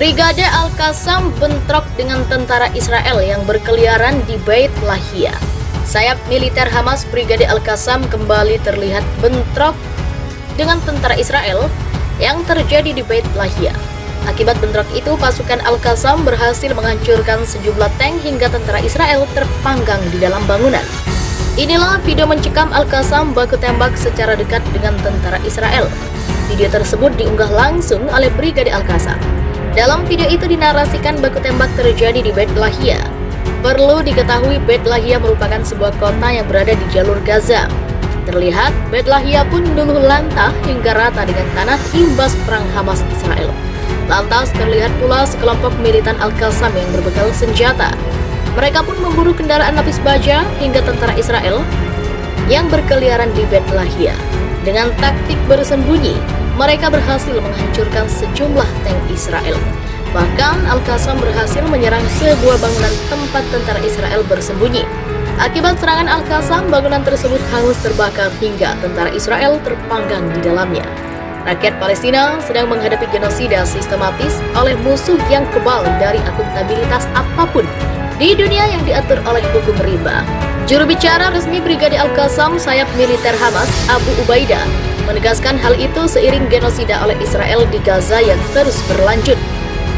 Brigade Al-Qassam bentrok dengan tentara Israel yang berkeliaran di Beit Lahia. Sayap militer Hamas Brigade Al-Qassam kembali terlihat bentrok dengan tentara Israel yang terjadi di Beit Lahia. Akibat bentrok itu, pasukan Al-Qassam berhasil menghancurkan sejumlah tank hingga tentara Israel terpanggang di dalam bangunan. Inilah video mencekam Al-Qassam baku tembak secara dekat dengan tentara Israel. Video tersebut diunggah langsung oleh Brigade Al-Qassam. Dalam video itu dinarasikan baku tembak terjadi di Beit Lahia. Perlu diketahui Beit Lahia merupakan sebuah kota yang berada di jalur Gaza. Terlihat Beit Lahia pun luluh lantah hingga rata dengan tanah imbas perang Hamas Israel. Lantas terlihat pula sekelompok militan Al-Qassam yang berbekal senjata. Mereka pun memburu kendaraan lapis baja hingga tentara Israel yang berkeliaran di Beit Lahia. Dengan taktik bersembunyi, mereka berhasil menghancurkan sejumlah tank Israel. Bahkan Al-Qassam berhasil menyerang sebuah bangunan tempat tentara Israel bersembunyi. Akibat serangan Al-Qassam, bangunan tersebut hangus terbakar hingga tentara Israel terpanggang di dalamnya. Rakyat Palestina sedang menghadapi genosida sistematis oleh musuh yang kebal dari akuntabilitas apapun di dunia yang diatur oleh hukum rimba. Juru bicara resmi Brigade Al-Qassam sayap militer Hamas, Abu Ubaidah, menegaskan hal itu seiring genosida oleh Israel di Gaza yang terus berlanjut.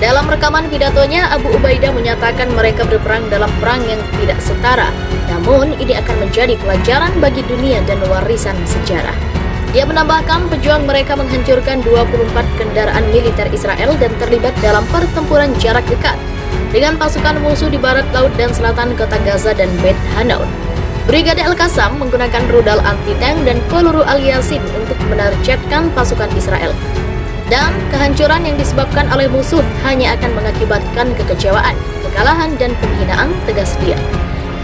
Dalam rekaman pidatonya, Abu Ubaidah menyatakan mereka berperang dalam perang yang tidak setara, namun ini akan menjadi pelajaran bagi dunia dan warisan sejarah. Dia menambahkan pejuang mereka menghancurkan 24 kendaraan militer Israel dan terlibat dalam pertempuran jarak dekat dengan pasukan musuh di barat laut dan selatan kota Gaza dan Beit Hanoun. Brigade Al-Qassam menggunakan rudal anti-tank dan peluru Al-Yasin untuk menargetkan pasukan Israel. Dan kehancuran yang disebabkan oleh musuh hanya akan mengakibatkan kekecewaan, kekalahan, dan penghinaan, tegas dia.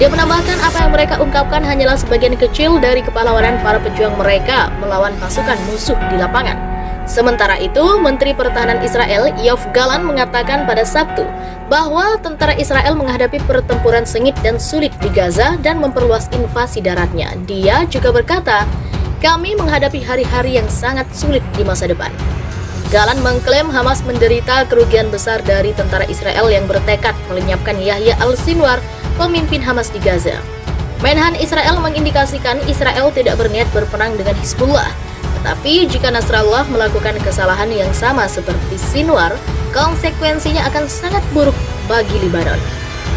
Dia menambahkan apa yang mereka ungkapkan hanyalah sebagian kecil dari kepahlawanan para pejuang mereka melawan pasukan musuh di lapangan. Sementara itu, Menteri Pertahanan Israel, Yoav Gallant, mengatakan pada Sabtu bahwa tentara Israel menghadapi pertempuran sengit dan sulit di Gaza dan memperluas invasi daratnya. Dia juga berkata, "Kami menghadapi hari-hari yang sangat sulit di masa depan." Gallant mengklaim Hamas menderita kerugian besar dari tentara Israel yang bertekad melenyapkan Yahya al-Sinwar, pemimpin Hamas di Gaza. Menhan Israel mengindikasikan Israel tidak berniat berperang dengan Hizbullah. Tetapi jika Nasrallah melakukan kesalahan yang sama seperti Sinwar, konsekuensinya akan sangat buruk bagi Lebanon.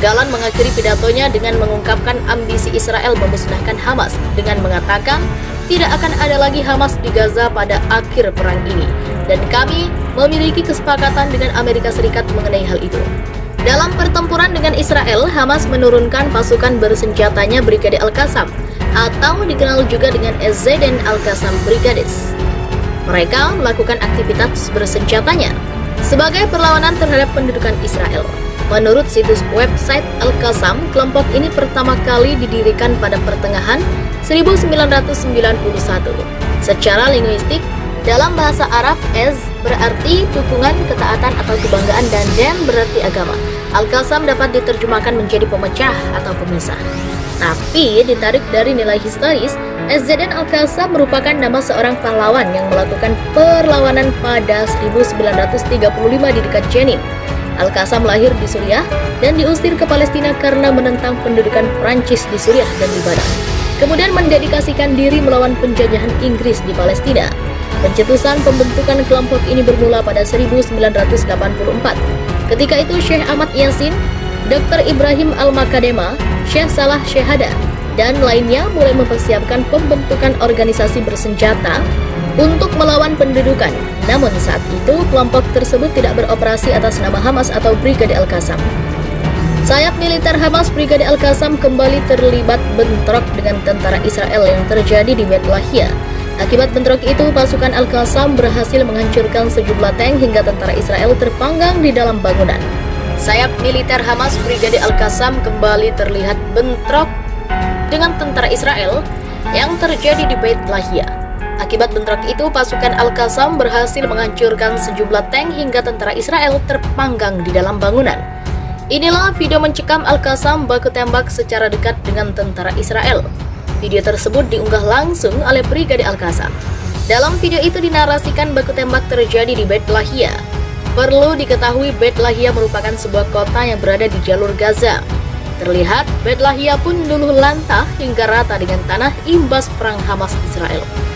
Gallant mengakhiri pidatonya dengan mengungkapkan ambisi Israel memusnahkan Hamas dengan mengatakan tidak akan ada lagi Hamas di Gaza pada akhir perang ini, dan kami memiliki kesepakatan dengan Amerika Serikat mengenai hal itu. Dalam pertempuran dengan Israel, Hamas menurunkan pasukan bersenjatanya Brigade Al-Qassam atau dikenal juga dengan Ezzedin Al-Qassam Brigades. Mereka melakukan aktivitas bersenjatanya sebagai perlawanan terhadap pendudukan Israel. Menurut situs website Al-Qassam, kelompok ini pertama kali didirikan pada pertengahan 1991. Secara linguistik, dalam bahasa Arab, Ez berarti dukungan, ketaatan, atau kebanggaan, dan Den berarti agama. Al-Qassam dapat diterjemahkan menjadi pemecah atau pemisah. Tapi ditarik dari nilai historis, Ezzedin Al-Qassam merupakan nama seorang pahlawan yang melakukan perlawanan pada 1935 di dekat Jenin. Al-Qassam lahir di Suriah dan diusir ke Palestina karena menentang pendudukan Prancis di Suriah dan Lebanon. Kemudian mendedikasikan diri melawan penjajahan Inggris di Palestina. Pencetusan pembentukan kelompok ini bermula pada 1984. Ketika itu Syekh Ahmad Yasin, Dr. Ibrahim Al-Makadema, Syekh Salah Syehada, dan lainnya mulai mempersiapkan pembentukan organisasi bersenjata untuk melawan pendudukan. Namun saat itu kelompok tersebut tidak beroperasi atas nama Hamas atau Brigade Al-Qassam. Sayap militer Hamas Brigade Al-Qassam kembali terlibat bentrok dengan tentara Israel yang terjadi di Beit Lahia. Akibat bentrok itu, pasukan Al-Qassam berhasil menghancurkan sejumlah tank hingga tentara Israel terpanggang di dalam bangunan. Sayap militer Hamas Brigade Al-Qassam kembali terlihat bentrok dengan tentara Israel yang terjadi di Beit Lahia. Akibat bentrok itu, pasukan Al-Qassam berhasil menghancurkan sejumlah tank hingga tentara Israel terpanggang di dalam bangunan. Inilah video mencekam Al-Qassam baku tembak secara dekat dengan tentara Israel. Video tersebut diunggah langsung oleh Brigade Al-Qassam. Dalam video itu dinarasikan baku tembak terjadi di Beit Lahia. Perlu diketahui Beit Lahia merupakan sebuah kota yang berada di jalur Gaza. Terlihat Beit Lahia pun luluh lantah hingga rata dengan tanah imbas perang Hamas Israel.